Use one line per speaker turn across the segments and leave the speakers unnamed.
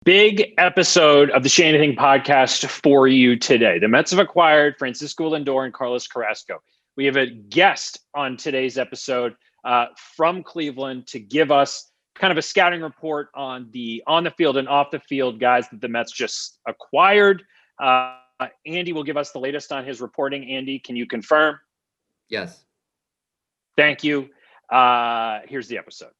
Big episode of the Shea Anything podcast for you today. The Mets have acquired Francisco Lindor and Carlos Carrasco. We have a guest on today's episode from Cleveland to give us kind of a scouting report on the field and off the field guys that the Mets just acquired. Andy will give us the latest on his reporting. Andy, can you confirm?
Yes.
Thank you. Here's the episode.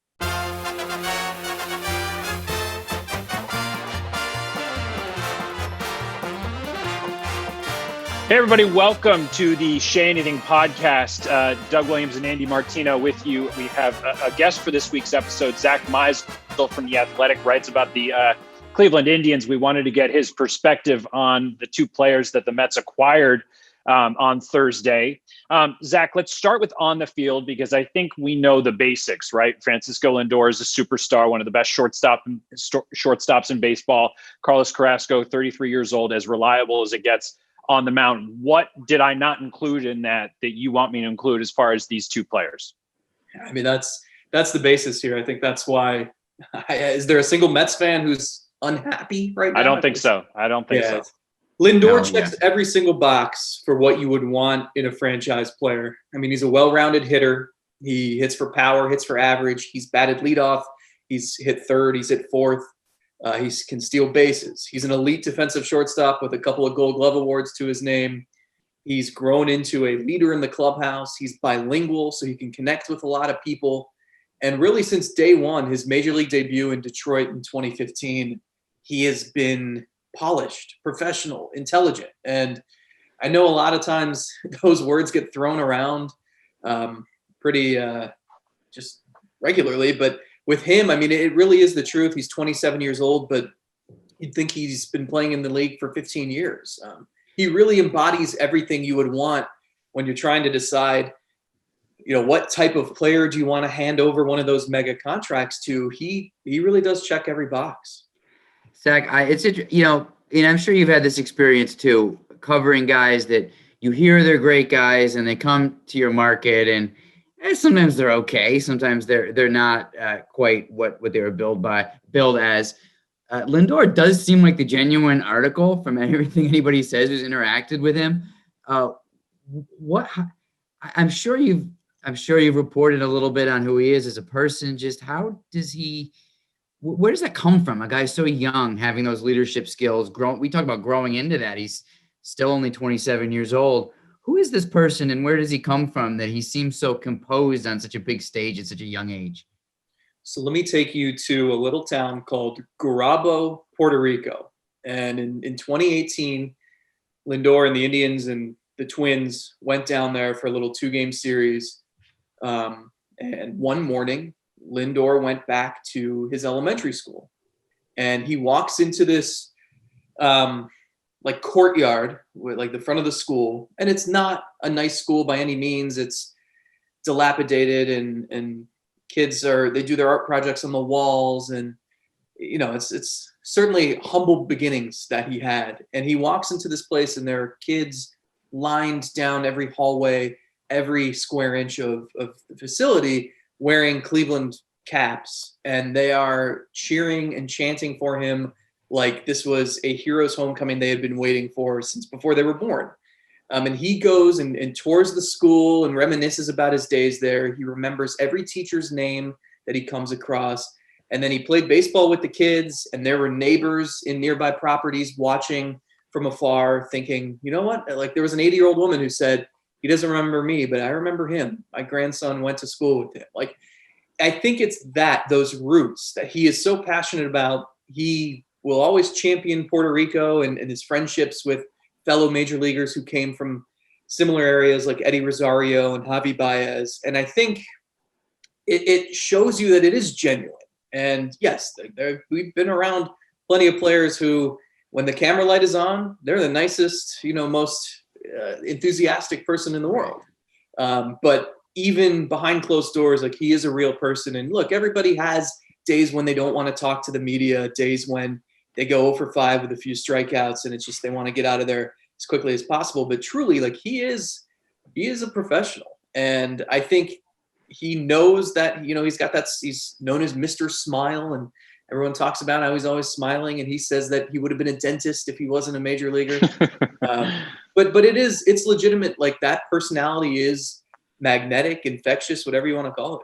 Hey, everybody. Welcome to the Shea Anything podcast. Doug Williams and Andy Martino with you. We have a guest for this week's episode, Zack Meisel from The Athletic, writes about the Cleveland Indians. We wanted to get his perspective on the two players that the Mets acquired on Thursday. Zack, let's start with on the field because I think we know the basics, right? Francisco Lindor is a superstar, one of the best shortstops in baseball. Carlos Carrasco, 33 years old, as reliable as it gets on the mound. What did I not include in that you want me to include as far as these two players?
I mean, that's the basis here. I think that's why. Is there a single Mets fan who's unhappy right now?
I don't think so.
Lindor checks every single box for what you would want in a franchise player. I mean, he's a well-rounded hitter. He hits for power, hits for average. He's batted leadoff. He's hit third. He's hit fourth. He can steal bases. He's an elite defensive shortstop with a couple of Gold Glove awards to his name. He's grown into a leader in the clubhouse. He's bilingual, so he can connect with a lot of people. And really, since day one, his major league debut in Detroit in 2015, he has been polished, professional, intelligent. And I know a lot of times those words get thrown around pretty just regularly, but with him, I mean, it really is the truth. He's 27 years old, but you'd think he's been playing in the league for 15 years. He really embodies everything you would want when you're trying to decide, what type of player do you want to hand over one of those mega contracts to? He really does check every box.
Zack, and I'm sure you've had this experience too, covering guys that you hear they're great guys and they come to your market and sometimes they're okay. Sometimes they're not quite what they were billed as. Lindor does seem like the genuine article from everything anybody says who's interacted with him. I'm sure you've reported a little bit on who he is as a person. Just how does where does that come from? A guy so young, having those leadership skills. We talk about growing into that. He's still only 27 years old. Who is this person and where does he come from that he seems so composed on such a big stage at such a young age?
So let me take you to a little town called Gurabo, Puerto Rico. And in 2018, Lindor and the Indians and the Twins went down there for a little 2-game series. And one morning, Lindor went back to his elementary school. And he walks into this courtyard with the front of the school, and it's not a nice school by any means. It's dilapidated and kids they do their art projects on the walls, and it's certainly humble beginnings that he had. And he walks into this place and there are kids lined down every hallway, every square inch of the facility wearing Cleveland caps, and they are cheering and chanting for him like this was a hero's homecoming they had been waiting for since before they were born. And he goes and tours the school and reminisces about his days there. He remembers every teacher's name that he comes across. And then he played baseball with the kids, and there were neighbors in nearby properties watching from afar thinking, you know what? There was an 80-year-old woman who said, he doesn't remember me, but I remember him. My grandson went to school with him. I think it's those roots that he is so passionate about. He will always champion Puerto Rico and his friendships with fellow major leaguers who came from similar areas like Eddie Rosario and Javi Baez. And I think it shows you that it is genuine. And yes, we've been around plenty of players who, when the camera light is on, they're the nicest, most enthusiastic person in the world. But even behind closed doors, he is a real person. And look, everybody has days when they don't want to talk to the media, days when they go 0 for 5 with a few strikeouts, and it's just they want to get out of there as quickly as possible. But truly, he is a professional, and I think he knows that he's got that. He's known as Mr. Smile, and everyone talks about how he's always smiling, and he says that he would have been a dentist if he wasn't a major leaguer. But it's legitimate. Like, that personality is magnetic, infectious, whatever you want to call it.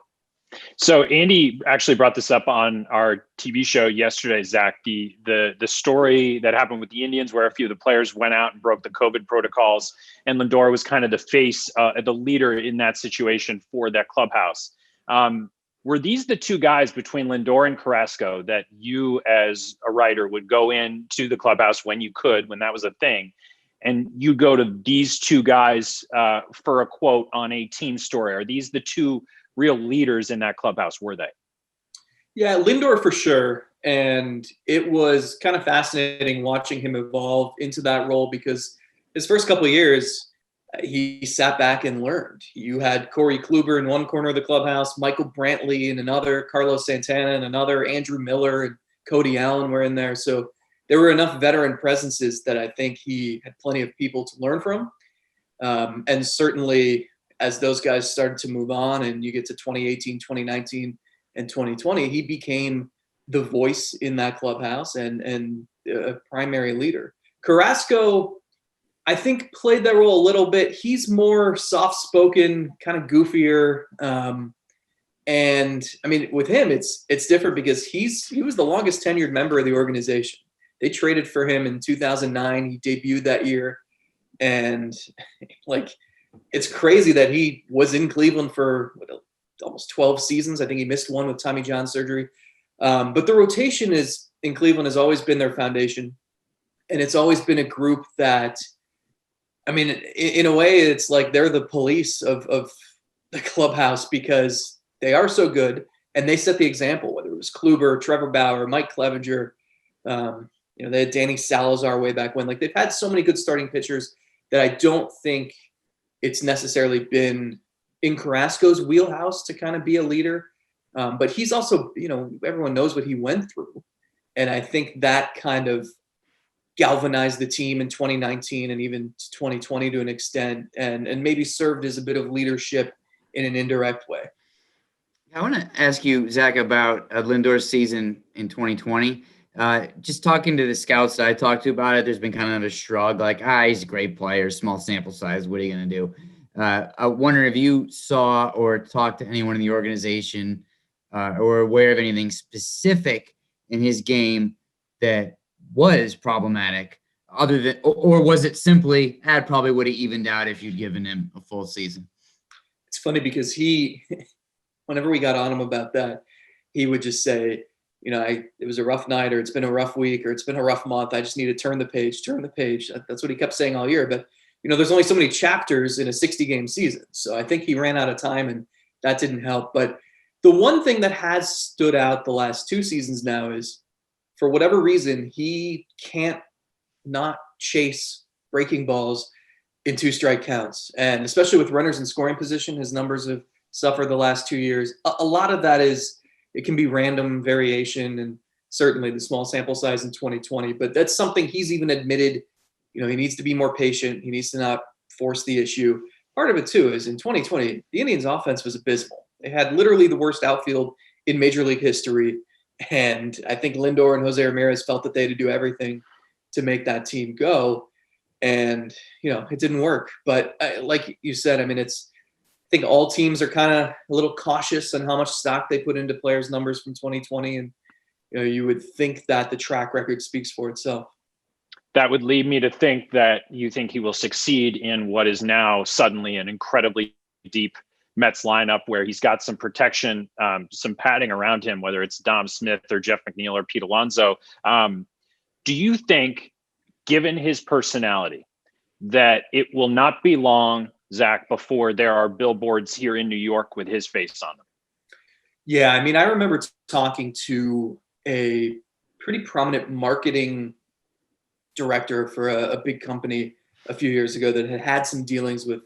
So Andy actually brought this up on our TV show yesterday, Zach, the story that happened with the Indians, where a few of the players went out and broke the COVID protocols, and Lindor was kind of the face, the leader in that situation for that clubhouse. Were these the two guys between Lindor and Carrasco that you as a writer would go into the clubhouse when you could, when that was a thing, and you go to these two guys for a quote on a team story? Are these the two real leaders in that clubhouse, were they?
Yeah, Lindor for sure. And it was kind of fascinating watching him evolve into that role, because his first couple of years, he sat back and learned. You had Corey Kluber in one corner of the clubhouse, Michael Brantley in another, Carlos Santana in another, Andrew Miller and Cody Allen were in there. So there were enough veteran presences that I think he had plenty of people to learn from. And certainly, as those guys started to move on and you get to 2018, 2019, and 2020, he became the voice in that clubhouse and a primary leader. Carrasco, I think, played that role a little bit. He's more soft-spoken, kind of goofier. And I mean, with him, it's different because he was the longest tenured member of the organization. They traded for him in 2009. He debuted that year. And like, it's crazy that he was in Cleveland for almost 12 seasons. I think he missed one with Tommy John surgery. But the rotation in Cleveland has always been their foundation. And it's always been a group that, I mean, in a way, it's like they're the police of the clubhouse, because they are so good and they set the example, whether it was Kluber, Trevor Bauer, Mike Clevenger. They had Danny Salazar way back when. Like, they've had so many good starting pitchers that I don't think it's necessarily been in Carrasco's wheelhouse to kind of be a leader. But he's also, everyone knows what he went through. And I think that kind of galvanized the team in 2019 and even 2020 to an extent, and maybe served as a bit of leadership in an indirect way.
I want to ask you, Zach, about Lindor's season in 2020. Just talking to the scouts that I talked to about it, there's been kind of a shrug, like, he's a great player, small sample size, what are you going to do? I wonder if you saw or talked to anyone in the organization or aware of anything specific in his game that was problematic, other than, or was it simply, probably would have evened out if you'd given him a full season?
It's funny because whenever we got on him about that, he would just say, it was a rough night, or it's been a rough week, or it's been a rough month. I just need to turn the page. That's what he kept saying all year. But, there's only so many chapters in a 60-game season. So I think he ran out of time, and that didn't help. But the one thing that has stood out the last two seasons now is, for whatever reason, he can't not chase breaking balls in 2-strike counts. And especially with runners in scoring position, his numbers have suffered the last 2 years. A lot of that is, it can be random variation, and certainly the small sample size in 2020. But that's something he's even admitted. He needs to be more patient. He needs to not force the issue. Part of it, too, is in 2020, the Indians' offense was abysmal. They had literally the worst outfield in Major League history. And I think Lindor and Jose Ramirez felt that they had to do everything to make that team go. And, it didn't work. But like you said, I mean, I think all teams are kind of a little cautious on how much stock they put into players' numbers from 2020. And, you would think that the track record speaks for itself.
That would lead me to think that you think he will succeed in what is now suddenly an incredibly deep Mets lineup, where he's got some protection, some padding around him, whether it's Dom Smith or Jeff McNeil or Pete Alonso. Do you think, given his personality, that it will not be long, Zach, before there are billboards here in New York with his face on them?
Yeah, I mean, I remember talking to a pretty prominent marketing director for a big company a few years ago that had some dealings with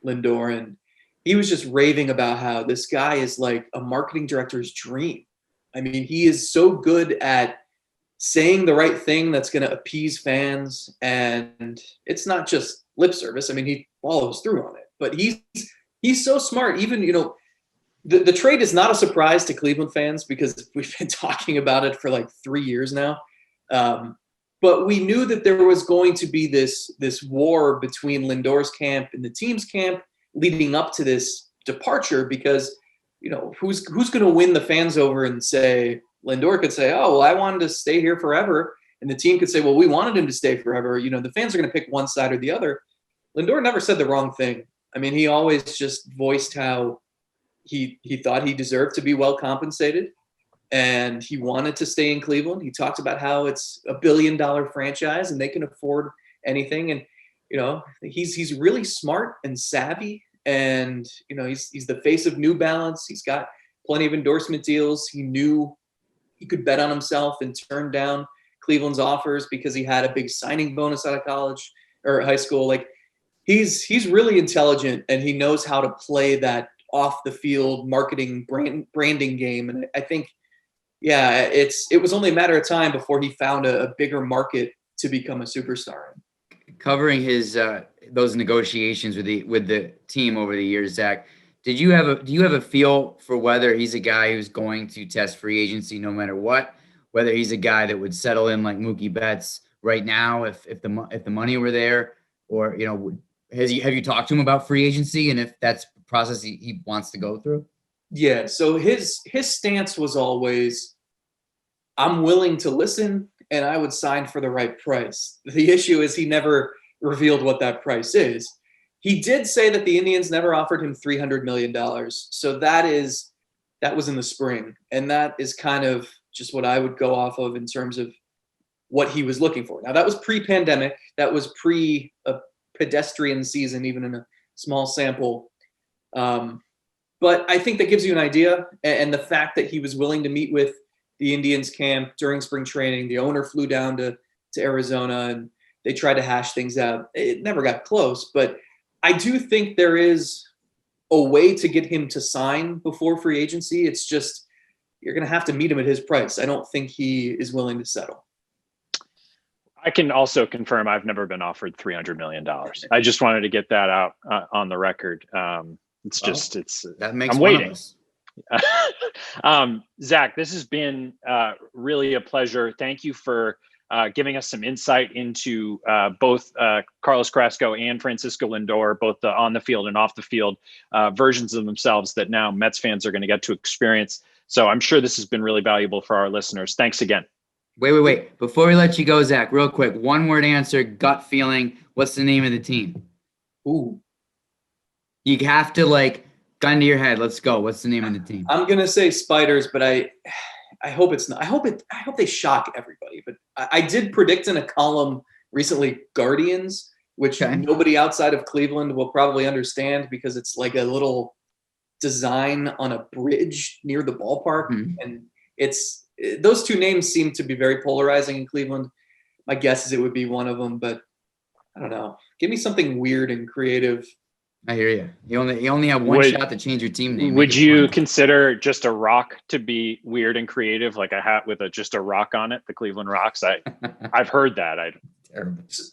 Lindor, and he was just raving about how this guy is like a marketing director's dream. I mean, he is so good at saying the right thing that's going to appease fans, and it's not just lip service. I mean, he follows through on it, but he's so smart. Even, The trade is not a surprise to Cleveland fans because we've been talking about it for like 3 years now. But we knew that there was going to be this war between Lindor's camp and the team's camp leading up to this departure because, who's going to win the fans over and say, Lindor could say, oh, well, I wanted to stay here forever. And the team could say, well, we wanted him to stay forever. The fans are going to pick one side or the other. Lindor never said the wrong thing. I mean, he always just voiced how he thought he deserved to be well compensated and he wanted to stay in Cleveland. He talked about how it's $1 billion franchise and they can afford anything. And, he's really smart and savvy and, he's the face of New Balance. He's got plenty of endorsement deals. He knew he could bet on himself and turn down Cleveland's offers because he had a big signing bonus out of college or high school. Like he's really intelligent and he knows how to play that off the field marketing branding game. And I think, it was only a matter of time before he found a bigger market to become a superstar.
Covering his those negotiations with the team over the years, Zach, do you have a feel for whether he's a guy who's going to test free agency no matter what? Whether he's a guy that would settle in like Mookie Betts right now if the money were there, or have you talked to him about free agency and if that's the process he wants to go through?
Yeah. So his stance was always, I'm willing to listen and I would sign for the right price. The issue is he never revealed what that price is. He did say that the Indians never offered him $300 million. So that was in the spring. And that is kind of just what I would go off of in terms of what he was looking for. Now that was pre-pandemic. That was pre a pedestrian season, even in a small sample. But I think that gives you an idea. And the fact that he was willing to meet with the Indians camp during spring training, the owner flew down to Arizona and they tried to hash things out. It never got close, but I do think there is a way to get him to sign before free agency. It's just, you're going to have to meet him at his price. I don't think he is willing to settle.
I can also confirm I've never been offered $300 million. I just wanted to get that out on the record. That makes I'm waiting. Zach, this has been really a pleasure. Thank you for giving us some insight into both Carlos Carrasco and Francisco Lindor, both the on the field and off the field versions of themselves that now Mets fans are going to get to experience. So I'm sure this has been really valuable for our listeners. Thanks again.
Wait. Before we let you go, Zach, real quick, one word answer, gut feeling. What's the name of the team?
Ooh.
You have to gun to your head. Let's go. What's the name of the team?
I'm going to say Spiders, but I hope it's not. I hope they shock everybody. But I did predict in a column recently Guardians, which nobody outside of Cleveland will probably understand because it's like a little design on a bridge near the ballpark. Mm-hmm. And those two names seem to be very polarizing in Cleveland. My guess is it would be one of them, but I don't know. Give me something weird and creative.
I hear you. You only have one shot to change your team name.
Would you consider just a rock to be weird and creative, like a hat with just a rock on it, the Cleveland Rocks? I've heard that.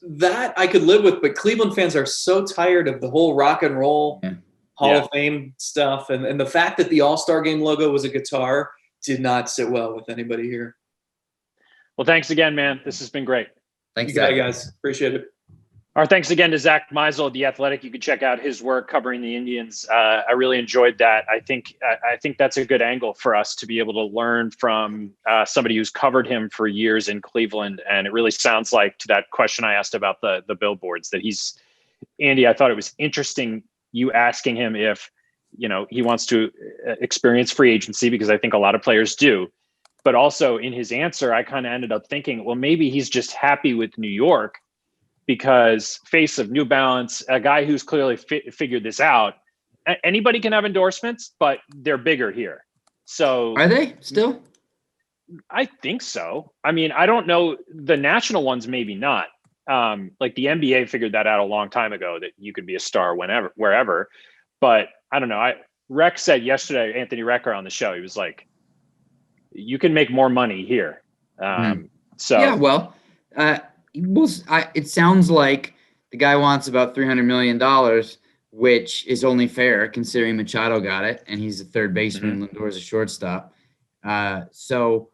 That I could live with, but Cleveland fans are so tired of the whole rock and roll Hall of Fame stuff, and the fact that the All-Star Game logo was a guitar did not sit well with anybody here.
Well, thanks again, man. This has been great.
Thanks,
you guys. Appreciate it.
Our thanks again to Zack Meisel of The Athletic. You can check out his work covering the Indians. I really enjoyed that. I think that's a good angle for us to be able to learn from somebody who's covered him for years in Cleveland. And it really sounds like, to that question I asked about the billboards, that Andy, I thought it was interesting you asking him if, he wants to experience free agency, because I think a lot of players do. But also in his answer, I kind of ended up thinking, well, maybe he's just happy with New York, because face of New Balance, a guy who's clearly figured this out. Anybody can have endorsements, but they're bigger here. So
are they still?
I think so. I mean, I don't know. The national ones, maybe not. Like the NBA figured that out a long time ago, that you could be a star wherever. But I don't know. Rex said yesterday, Anthony Recker on the show, he was like, you can make more money here. So
yeah, well, it sounds like the guy wants about $300 million, which is only fair considering Machado got it, and he's a third baseman, Lindor is a shortstop. So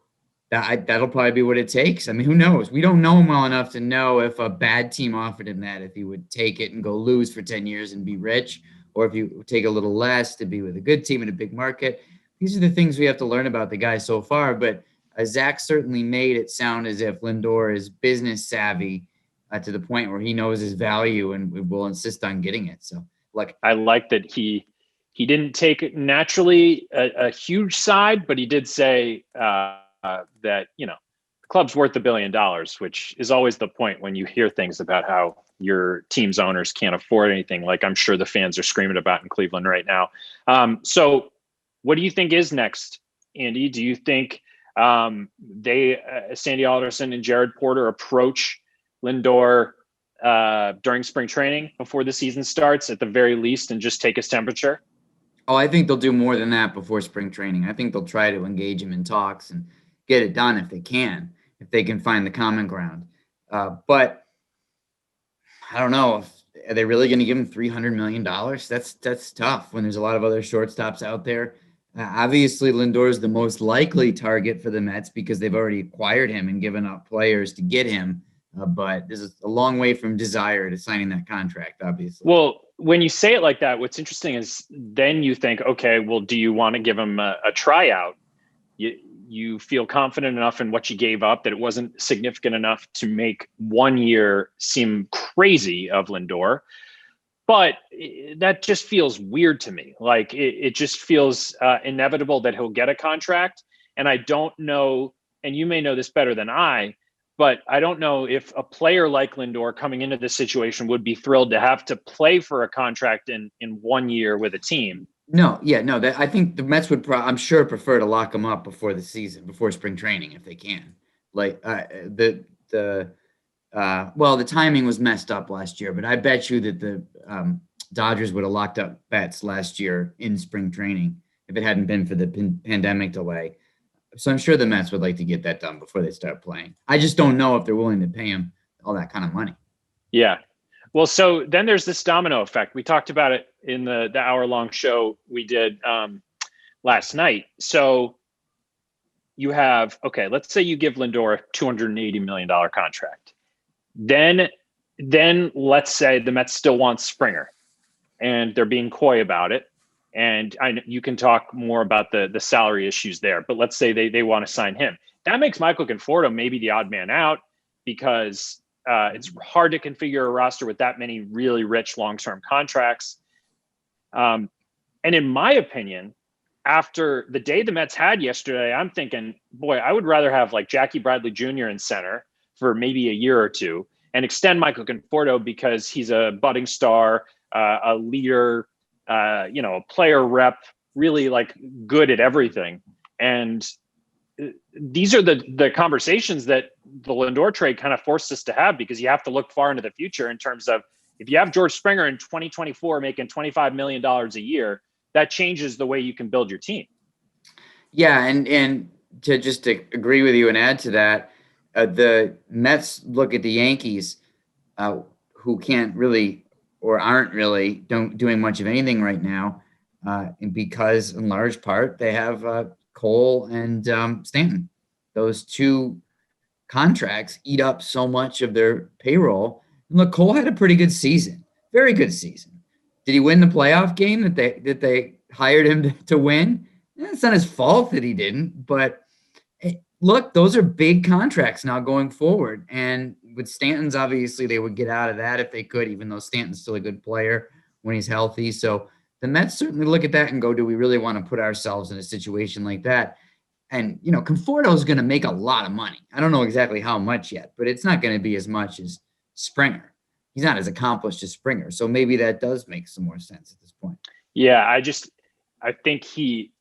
that'll probably be what it takes. I mean, who knows? We don't know him well enough to know if a bad team offered him that, if he would take it and go lose for 10 years and be rich, or if you take a little less to be with a good team in a big market. These are the things we have to learn about the guy so far. But Zach certainly made it sound as if Lindor is business savvy to the point where he knows his value and will insist on getting it. So,
I like that he didn't take it naturally a huge side, but he did say that, the club's worth $1 billion, which is always the point when you hear things about how your team's owners can't afford anything, like I'm sure the fans are screaming about in Cleveland right now. So what do you think is next, Andy? Do you think Sandy Alderson and Jared Porter approach Lindor during spring training before the season starts at the very least and just take his temperature?
Oh, I think they'll do more than that before spring training. I think they'll try to engage him in talks and get it done if they can find the common ground. But I don't know. Are they really going to give him $300 million? That's tough when there's a lot of other shortstops out there. Obviously, Lindor is the most likely target for the Mets because they've already acquired him and given up players to get him. But this is a long way from desire to signing that contract, obviously.
Well, when you say it like that, what's interesting is then you think, okay, well, do you want to give him a tryout? You feel confident enough in what you gave up that it wasn't significant enough to make 1 year seem crazy of Lindor. But that just feels weird to me. Like it just feels inevitable that he'll get a contract. And I don't know, and you may know this better than I, but I don't know if a player like Lindor coming into this situation would be thrilled to have to play for a contract in 1 year with a team.
No. I think the Mets would, I'm sure, prefer to lock him up before the season, before spring training, if they can. Like the timing was messed up last year, but I bet you that the Dodgers would have locked up Betts last year in spring training if it hadn't been for the pandemic delay. So I'm sure the Mets would like to get that done before they start playing. I just don't know if they're willing to pay him all that kind of money.
Yeah. Well, so then there's this domino effect. We talked about it in the hour-long show we did last night. So you have, okay, let's say you give Lindor a $280 million contract. Then let's say the Mets still want Springer, and they're being coy about it. And you can talk more about the salary issues there, but let's say they want to sign him. That makes Michael Conforto maybe the odd man out because it's hard to configure a roster with that many really rich long-term contracts. And in my opinion, after the day the Mets had yesterday, I'm thinking, boy, I would rather have like Jackie Bradley Jr. in center for maybe a year or two and extend Michael Conforto because he's a budding star, a leader, a player rep, really like good at everything. And these are the conversations that the Lindor trade kind of forced us to have because you have to look far into the future in terms of if you have George Springer in 2024 making $25 million a year, that changes the way you can build your team.
Yeah, and to agree with you and add to that, the Mets look at the Yankees, who can't really or aren't really doing much of anything right now, and because in large part they have Cole and Stanton. Those two contracts eat up so much of their payroll. And look, Cole had a pretty good season, very good season. Did he win the playoff game that they hired him to win? It's not his fault that he didn't, but look, those are big contracts now going forward. And with Stanton's, obviously, they would get out of that if they could, even though Stanton's still a good player when he's healthy. So the Mets certainly look at that and go, do we really want to put ourselves in a situation like that? And, Conforto is going to make a lot of money. I don't know exactly how much yet, but it's not going to be as much as Springer. He's not as accomplished as Springer. So maybe that does make some more sense at this point.
Yeah, I think he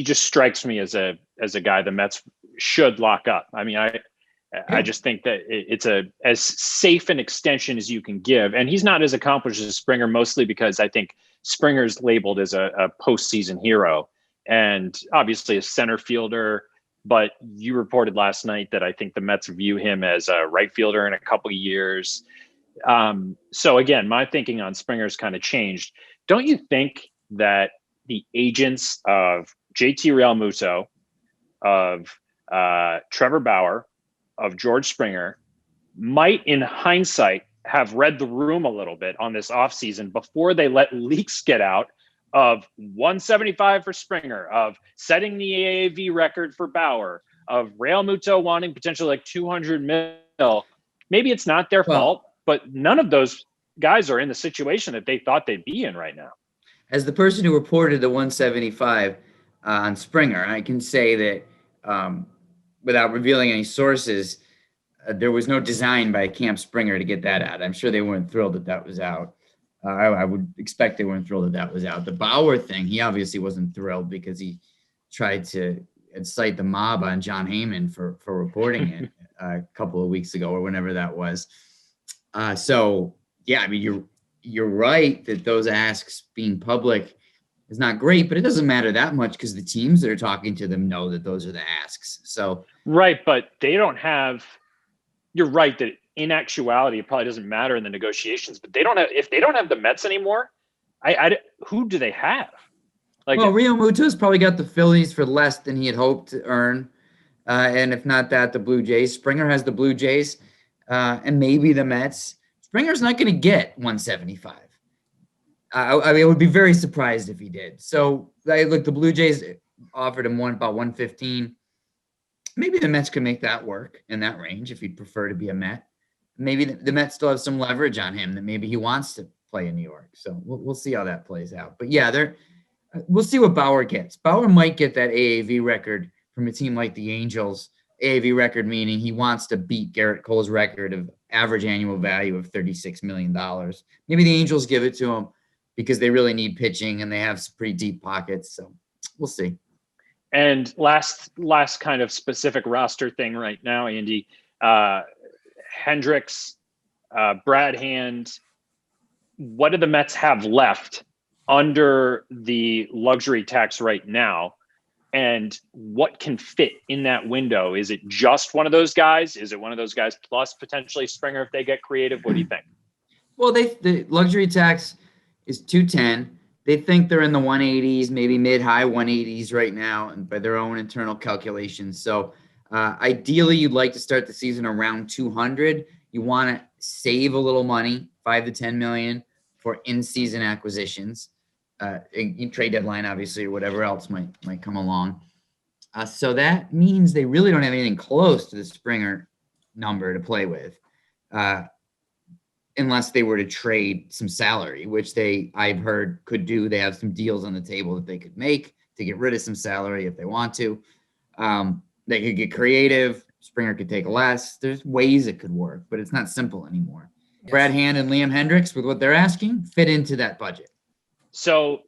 just strikes me as a guy the Mets should lock up. I mean, I just think that it's as safe an extension as you can give. And he's not as accomplished as Springer, mostly because I think Springer's labeled as a postseason hero and obviously a center fielder. But you reported last night that I think the Mets view him as a right fielder in a couple of years. So again, my thinking on Springer's kind of changed. Don't you think that the agents of JT Realmuto, of Trevor Bauer, of George Springer might, in hindsight, have read the room a little bit on this offseason before they let leaks get out of 175 for Springer, of setting the AAV record for Bauer, of Realmuto wanting potentially like 200 mil? Maybe it's not their fault, but none of those guys are in the situation that they thought they'd be in right now.
As the person who reported the 175 on Springer, I can say that without revealing any sources, there was no design by Camp Springer to get that out. I'm sure they weren't thrilled that that was out. I would expect they weren't thrilled that that was out. The Bauer thing, he obviously wasn't thrilled because he tried to incite the mob on John Heyman for reporting it a couple of weeks ago or whenever that was. So, yeah, I mean, you're right that those asks being public is not great, but it doesn't matter that much because the teams that are talking to them know that those are the asks. So
right, but they don't have. You're right that in actuality it probably doesn't matter in the negotiations, but they don't have. If they don't have the Mets anymore, who do they have?
Like, well, Realmuto's probably got the Phillies for less than he had hoped to earn, and if not that, the Blue Jays. Springer has the Blue Jays, and maybe the Mets. Springer's not going to get 175. I mean, I would be very surprised if he did. So, look, the Blue Jays offered him about 115. Maybe the Mets could make that work in that range if he'd prefer to be a Met. Maybe the Mets still have some leverage on him that maybe he wants to play in New York. So we'll see how that plays out. But yeah, we'll see what Bauer gets. Bauer might get that AAV record from a team like the Angels. AAV record meaning he wants to beat Garrett Cole's record of average annual value of $36 million. Maybe the Angels give it to him because they really need pitching and they have some pretty deep pockets. So we'll see.
And last kind of specific roster thing right now, Andy, Hendricks, Brad Hand, what do the Mets have left under the luxury tax right now? And what can fit in that window? Is it just one of those guys? Is it one of those guys plus potentially Springer if they get creative? What do you think?
Well, the luxury tax is 210. They think they're in the 180s, maybe mid-high 180s right now, and by their own internal calculations. So ideally, you'd like to start the season around 200. You want to save a little money, $5 to $10 million, for in-season acquisitions, in trade deadline, obviously, or whatever else might come along. So that means they really don't have anything close to the Springer number to play with. Unless they were to trade some salary, which I've heard could do. They have some deals on the table that they could make to get rid of some salary if they want to. They could get creative. Springer could take less. There's ways it could work, but it's not simple anymore. Yes. Brad Hand and Liam Hendricks, with what they're asking, fit into that budget.
So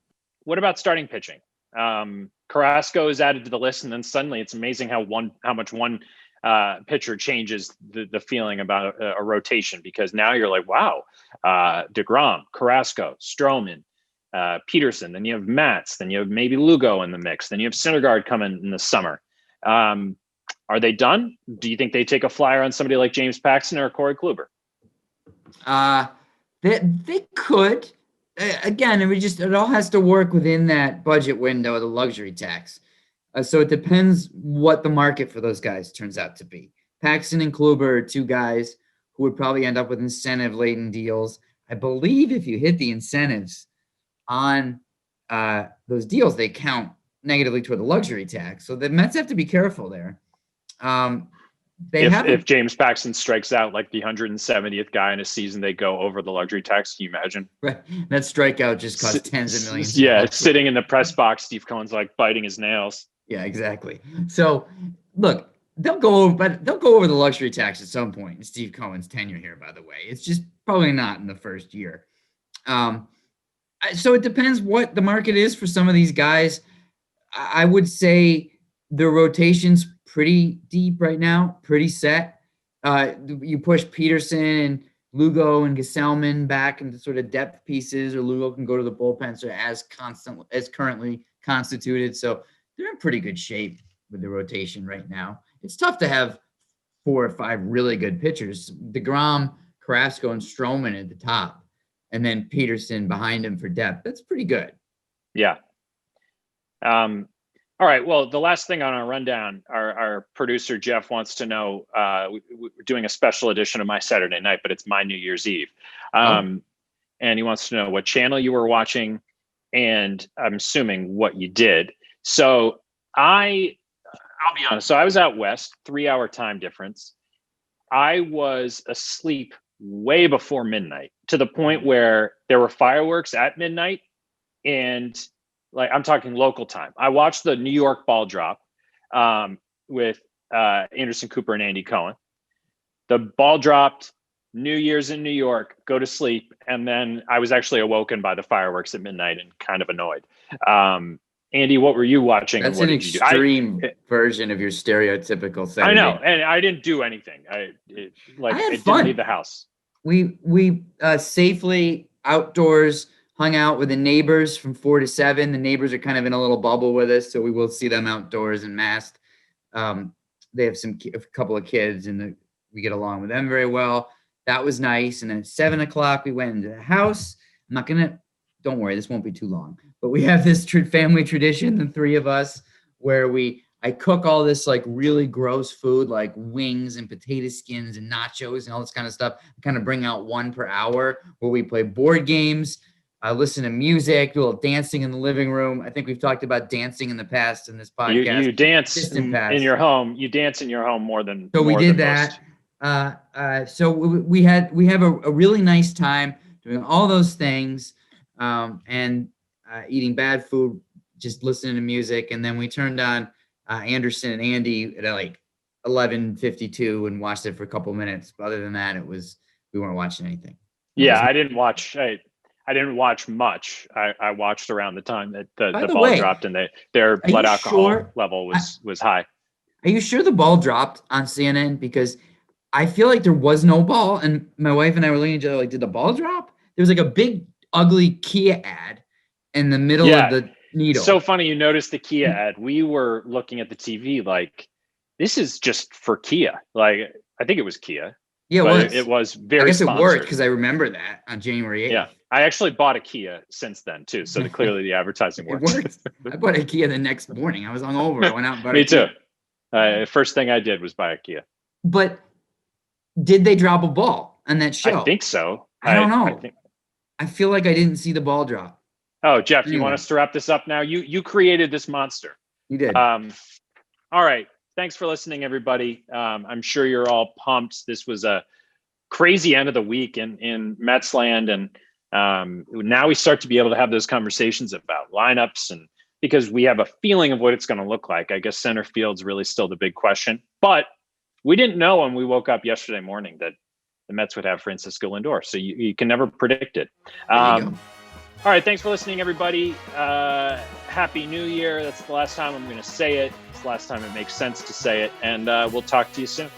what about starting pitching? Carrasco is added to the list, and then suddenly it's amazing how much one pitcher changes the feeling about a rotation, because now you're like, wow, DeGrom, Carrasco, Stroman, Peterson, then you have Matz, then you have maybe Lugo in the mix, then you have Syndergaard coming in the summer. Are they done? Do you think they take a flyer on somebody like James Paxton or Corey Kluber?
They could. Again, it all has to work within that budget window of the luxury tax. So it depends what the market for those guys turns out to be. Paxton and Kluber are two guys who would probably end up with incentive-laden deals. I believe if you hit the incentives on those deals, they count negatively toward the luxury tax. So the Mets have to be careful there.
If James Paxton strikes out like the 170th guy in a season, they go over the luxury tax. Can you imagine?
Right. That strikeout just cost tens of millions.
Yeah, sitting in the press box, Steve Cohen's like biting his nails.
Yeah, exactly. So, look, they'll go over the luxury tax at some point in Steve Cohen's tenure here, by the way. It's just probably not in the first year. So it depends what the market is for some of these guys. I would say the rotation's pretty deep right now, pretty set. You push Peterson and Lugo and Gesellman back into sort of depth pieces, or Lugo can go to the bullpen so as currently constituted. So they're in pretty good shape with the rotation right now. It's tough to have 4 or 5 really good pitchers. DeGrom, Carrasco and Stroman at the top, and then Peterson behind him for depth. That's pretty good.
Yeah. All right. Well, the last thing on our rundown, our producer Jeff wants to know. We're doing a special edition of My Saturday Night, but it's my New Year's Eve, and he wants to know what channel you were watching, and I'm assuming what you did. So I'll be honest. So I was out west, 3-hour time difference. I was asleep way before midnight, to the point where there were fireworks at midnight, and like, I'm talking local time. I watched the New York ball drop with Anderson Cooper and Andy Cohen. The ball dropped, New Year's in New York, go to sleep, and then I was actually awoken by the fireworks at midnight and kind of annoyed. Andy, what were you watching?
That's
and what
an
did
extreme version of your stereotypical Saturday.
I know, and I didn't do anything. I
had fun.
Didn't leave the house.
We safely outdoors hung out with the neighbors from 4 to 7. The neighbors are kind of in a little bubble with us, so we will see them outdoors en masse. They have a couple of kids, and we get along with them very well. That was nice. And then at 7 o'clock, we went into the house. Don't worry, this won't be too long. But we have this family tradition, the three of us, where I cook all this like really gross food, like wings and potato skins and nachos and all this kind of stuff. I kind of bring out one per hour, where we play board games, listen to music, do a little dancing in the living room. I think we've talked about dancing in the past in this podcast.
You dance in your home. You dance in your home more than.
So we did that. So we have a really nice time doing all those things, and eating bad food, just listening to music. And then we turned on Anderson and Andy at like 11:52 and watched it for a couple of minutes. But other than that, we weren't watching anything.
Yeah, I didn't watch. I didn't watch much. I watched around the time that the ball dropped, and their blood alcohol level was high.
Are you sure the ball dropped on CNN? Because I feel like there was no ball, and my wife and I were looking at each other like, did the ball drop? There was like a big, ugly Kia ad in the middle of the needle.
So funny you noticed the Kia ad. We were looking at the TV like, this is just for Kia. Like, I think it was Kia.
Yeah,
it was very
I guess
sponsored.
It worked because I remember that on January 8th.
Yeah, I actually bought a Kia since then too. So clearly the advertising worked.
It worked. I bought a Kia the next morning. I was hungover. I went out and bought
Me
a Kia.
too. First thing I did was buy a Kia.
But did they drop a ball on that show?
I think so.
I don't know. I feel like I didn't see the ball drop.
Oh, Jeff, you want us to wrap this up now? You created this monster.
You did.
All right. Thanks for listening, everybody. I'm sure you're all pumped. This was a crazy end of the week in Mets land, and now we start to be able to have those conversations about lineups, and because we have a feeling of what it's going to look like. I guess center field's really still the big question, but we didn't know when we woke up yesterday morning that the Mets would have Francisco Lindor, so you can never predict it. All right, thanks for listening, everybody. Happy New Year. That's the last time I'm going to say it. It's the last time it makes sense to say it, and we'll talk to you soon.